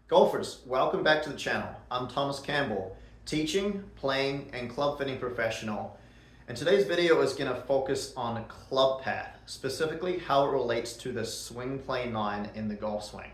Golfers, welcome back to the channel. I'm Thomas Campbell, teaching, playing, and club fitting professional. And today's video is going to focus on club path, specifically how it relates to the swing plane line in the golf swing.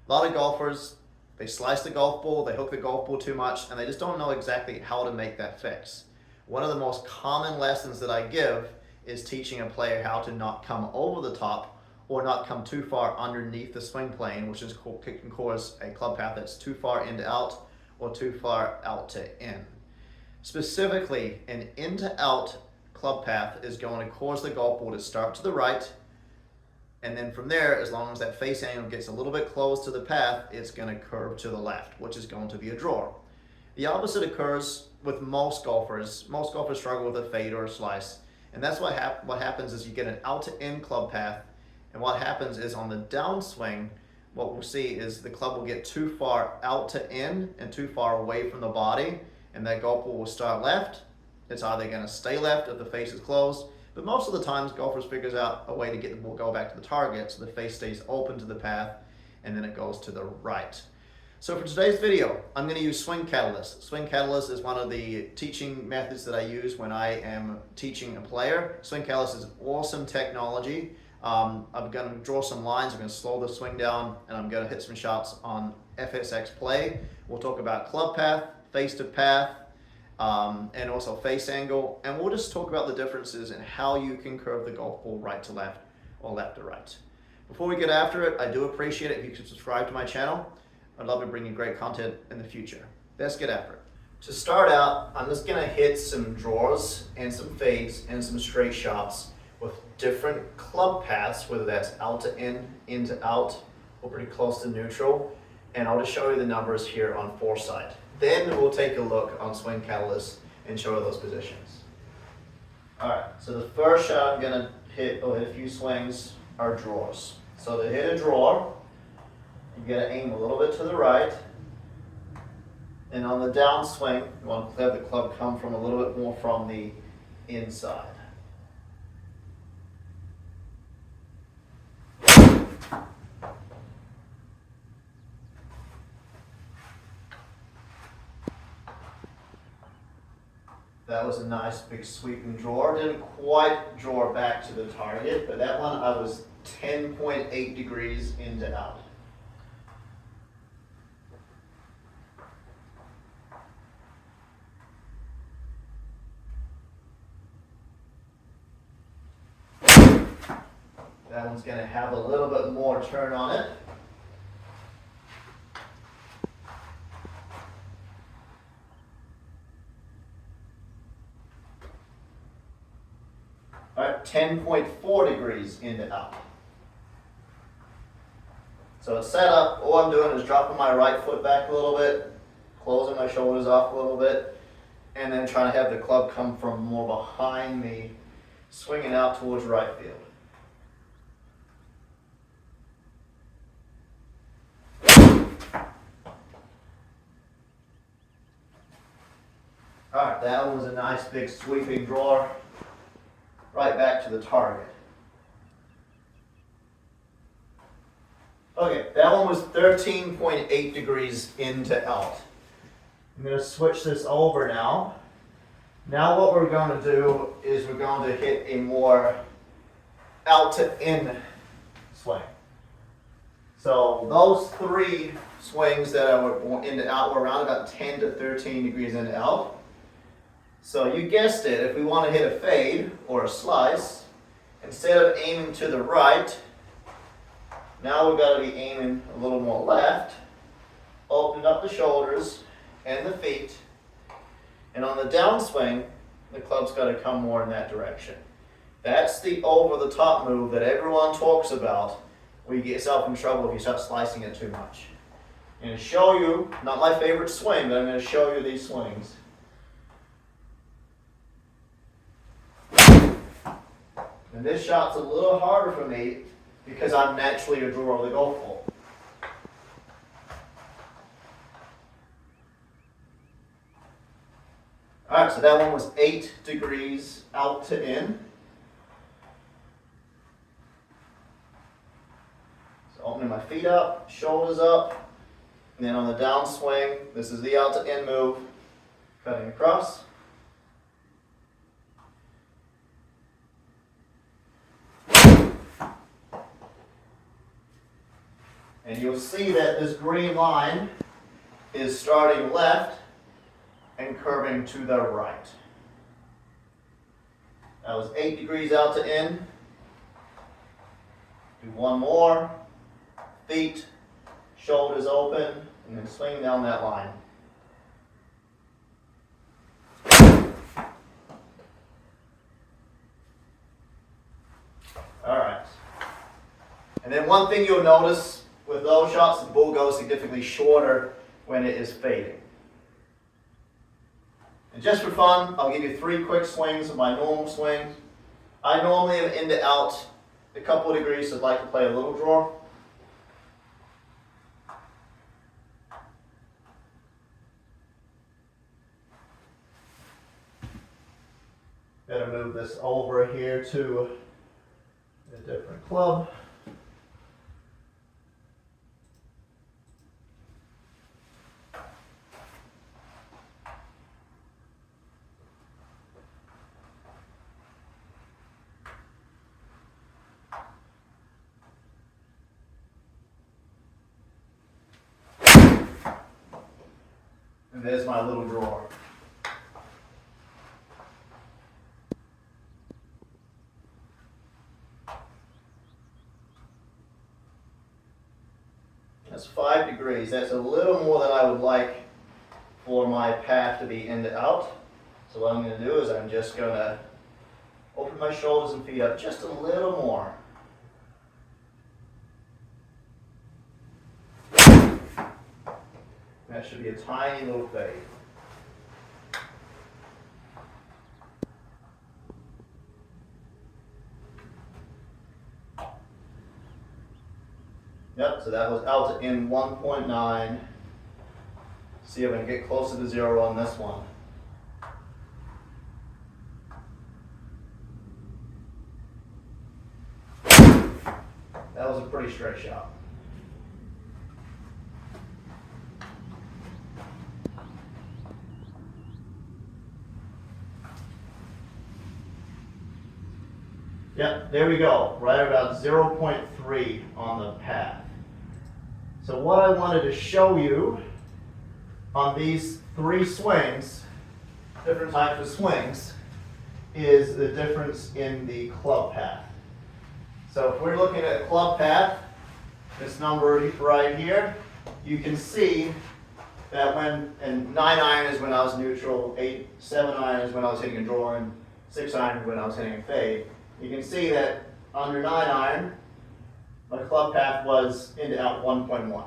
A lot of golfers, they slice the golf ball, they hook the golf ball too much, and they just don't know exactly how to make that fix. One of the most common lessons that I give is teaching a player how to not come over the top or not come too far underneath the swing plane, which can cause a club path that's too far in to out or too far out to in. Specifically, an in to out club path is going to cause the golf ball to start to the right, and then from there, as long as that face angle gets a little bit close to the path, it's going to curve to the left, which is going to be a draw. The opposite occurs with most golfers. Most golfers struggle with a fade or a slice, and that's what happens is you get an out to in club path. And what happens is on the downswing, what we'll see is the club will get too far out to in and too far away from the body, and that golf ball will start left. It's either going to stay left if the face is closed, but most of the times golfers figures out a way to get the ball go back to the target so the face stays open to the path, and then it goes to the right. So for today's video, I'm going to use Swing Catalyst. Swing Catalyst is one of the teaching methods that I use when I am teaching a player. Swing Catalyst is awesome technology. I'm going to draw some lines, I'm going to slow the swing down, and I'm going to hit some shots on FSX Play. We'll talk about club path, face to path, and also face angle, and we'll just talk about the differences in how you can curve the golf ball right to left or left to right. Before we get after it, I do appreciate it if you could subscribe to my channel. I'd love to bring you great content in the future. Let's get after it. To start out, I'm just going to hit some draws and some fades and some straight shots with different club paths, whether that's out to in to out, or pretty close to neutral. And I'll just show you the numbers here on Foresight. Then we'll take a look on Swing Catalyst and show you those positions. All right, so the first shot I'm gonna hit, or hit a few swings, are draws. So to hit a draw, you gotta aim a little bit to the right. And on the downswing, you want to have the club come from a little bit more from the inside. That was a nice big sweeping draw. Didn't quite draw back to the target, but that one I was 10.8 degrees in to out. That one's going to have a little bit more turn on it. All right, 10.4 degrees in to out. So it's set up, all I'm doing is dropping my right foot back a little bit, closing my shoulders off a little bit, and then trying to have the club come from more behind me, swinging out towards right field. All right, that one was a nice big sweeping draw right back to the target. Okay, that one was 13.8 degrees in to out. I'm going to switch this over now. Now what we're going to do is we're going to hit a more out to in swing. So those three swings that were in to out were around about 10 to 13 degrees in to out. So you guessed it, if we want to hit a fade or a slice, instead of aiming to the right, now we've got to be aiming a little more left, open up the shoulders and the feet, and on the downswing, the club's got to come more in that direction. That's the over-the-top move that everyone talks about where you get yourself in trouble if you start slicing it too much. I'm going to show you, not my favorite swing, but I'm going to show you these swings. And this shot's a little harder for me because I'm naturally a drawer of the golf ball. All right, so that one was 8 degrees out to in. So opening my feet up, shoulders up, And then on the downswing, this is the out to in move, cutting across. And you'll see that this green line is starting left and curving to the right. That was 8 degrees out to in. Do one more. Feet, shoulders open, and then swing down that line. All right. And then one thing you'll notice with those shots, the ball goes significantly shorter when it is fading. And just for fun, I'll give you 3 quick swings of my normal swing. I normally am in to out a couple of degrees, so I'd like to play a little draw. Better move this over here to a different club. And there's my little drawer. That's 5 degrees. That's a little more than I would like for my path to be in to out. So what I'm going to do is I'm just going to open my shoulders and feet up just a little more. That should be a tiny little fade. Yep, so that was out to in 1.9. See if I can get closer to 0 on this one. That was a pretty straight shot. Yep, there we go, right about 0.3 on the path. So what I wanted to show you on these 3 swings, different types of swings, is the difference in the club path. So if we're looking at club path, this number right here, you can see that and 9 iron is when I was neutral, 7 iron is when I was hitting a draw, and 6 iron is when I was hitting a fade. You can see that under 9 iron, my club path was in to out 1.1.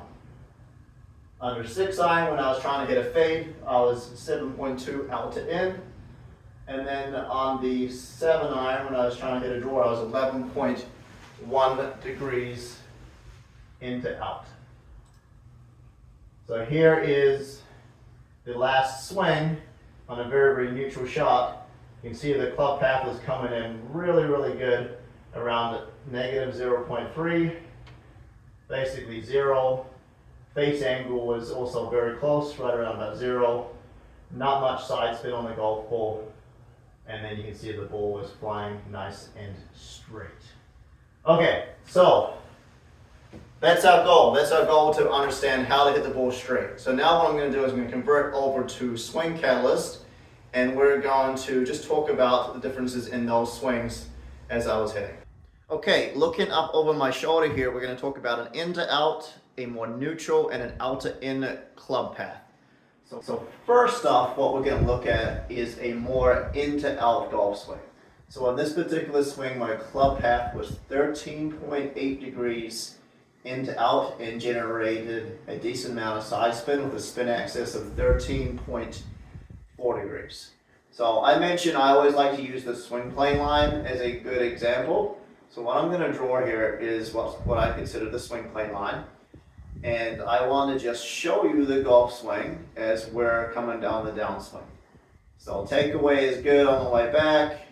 Under 6 iron, when I was trying to hit a fade, I was 7.2 out to in. And then on the 7 iron, when I was trying to hit a draw, I was 11.1 degrees into out. So here is the last swing on a very, very neutral shot. You can see the club path was coming in really, really good around negative 0.3, basically 0. Face angle was also very close, right around about 0. Not much side spin on the golf ball. And then you can see the ball was flying nice and straight. Okay, so that's our goal. That's our goal, to understand how to hit the ball straight. So now what I'm going to do is I'm going to convert over to Swing Catalyst, and we're going to just talk about the differences in those swings as I was hitting. Okay, looking up over my shoulder here, we're going to talk about an in to out, a more neutral, and an out to in club path. So first off, what we're going to look at is a more in to out golf swing. So on this particular swing, my club path was 13.8 degrees into out and generated a decent amount of side spin with a spin axis of 13.4 degrees. So I mentioned I always like to use the swing plane line as a good example. So what I'm going to draw here is what I consider the swing plane line. And I want to just show you the golf swing as we're coming down the downswing. So takeaway is good on the way back.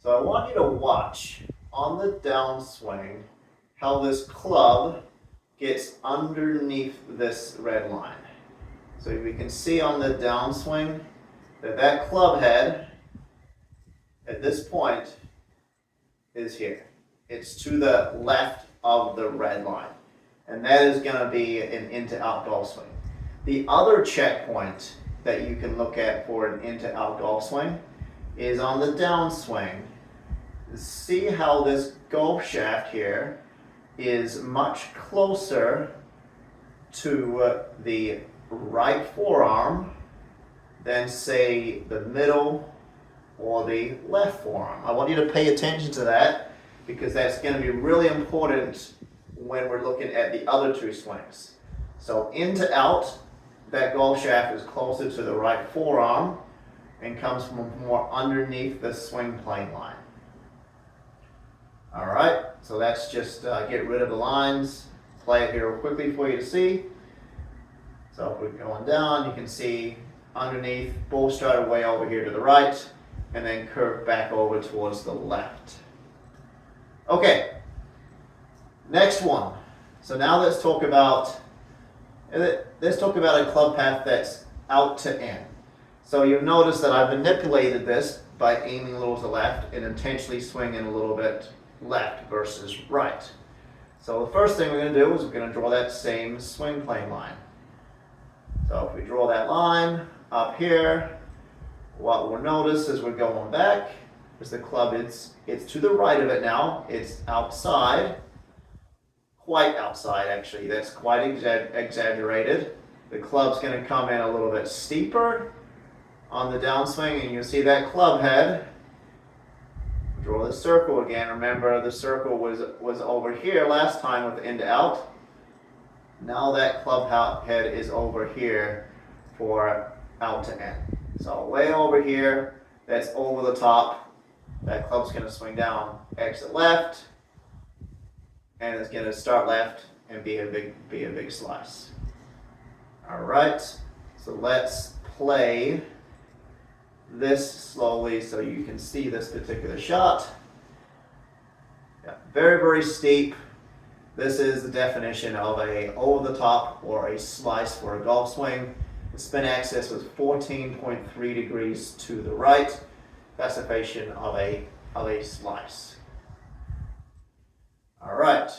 So I want you to watch on the downswing how this club gets underneath this red line. So we can see on the downswing that club head at this point is here. It's to the left of the red line. And that is going to be an in-to-out golf swing. The other checkpoint that you can look at for an in-to-out golf swing is on the downswing. See how this golf shaft here is much closer to the right forearm than, say, the middle or the left forearm. I want you to pay attention to that because that's going to be really important when we're looking at the other two swings. So in to out, that golf shaft is closer to the right forearm and comes from more underneath the swing plane line. All right, so that's just get rid of the lines. Play it here real quickly for you to see. So if we're going down, you can see underneath, ball started way over here to the right, and then curve back over towards the left. Okay, next one. So now let's talk about a club path that's out to in. So you'll notice that I've manipulated this by aiming a little to the left and intentionally swinging a little bit left versus right. So the first thing we're going to do is we're going to draw that same swing plane line. So if we draw that line up here, what we'll notice as we're going back is the club, it's to the right of it now. It's outside, quite outside actually. That's quite exaggerated. The club's going to come in a little bit steeper on the downswing, and you'll see that club head. Draw the circle again. Remember, the circle was over here last time with the in to out. Now that club head is over here for out to in. So way over here, that's over the top. That club's going to swing down, exit left, and it's going to start left and be a big slice. All right, so let's play this slowly so you can see this particular shot. Yeah, very, very steep. This is the definition of a over the top or a slice for a golf swing. The spin axis was 14.3 degrees to the right. Specification of a slice. All right.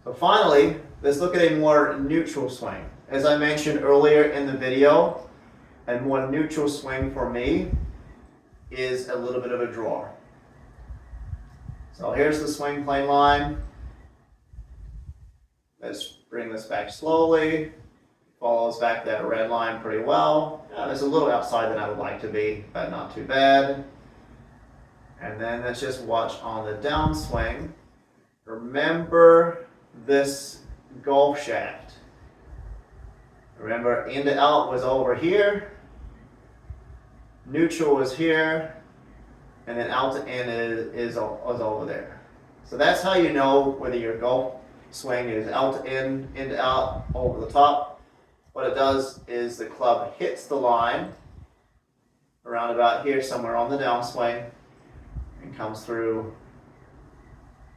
So finally, let's look at a more neutral swing. As I mentioned earlier in the video, a more neutral swing for me is a little bit of a draw. So here's the swing plane line. Let's bring this back slowly. Follows back that red line pretty well. It's a little outside than I would like to be, but not too bad. And then let's just watch on the downswing. Remember this golf shaft. Remember, in to out was over here. Neutral was here. And then out to in is over there. So that's how you know whether your golf swing is out to in to out, over the top. What it does is the club hits the line around about here somewhere on the downswing and comes through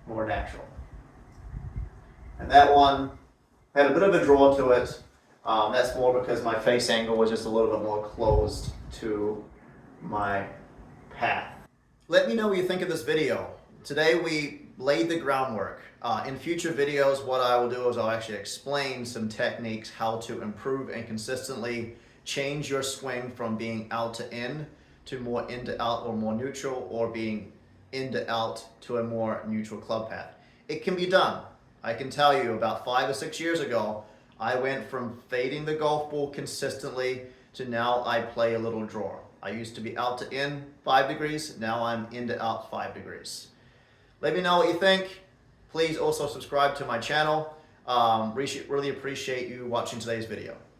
more natural. And that one had a bit of a draw to it. That's more because my face angle was just a little bit more closed to my path. Let me know what you think of this video. Today we laid the groundwork. In future videos, what I will do is I'll actually explain some techniques how to improve and consistently change your swing from being out to in to more in to out or more neutral, or being in to out to a more neutral club path. It can be done. I can tell you about 5 or 6 years ago, I went from fading the golf ball consistently to now I play a little draw. I used to be out to in 5 degrees, now I'm in to out 5 degrees. Let me know what you think. Please also subscribe to my channel. Really appreciate you watching today's video.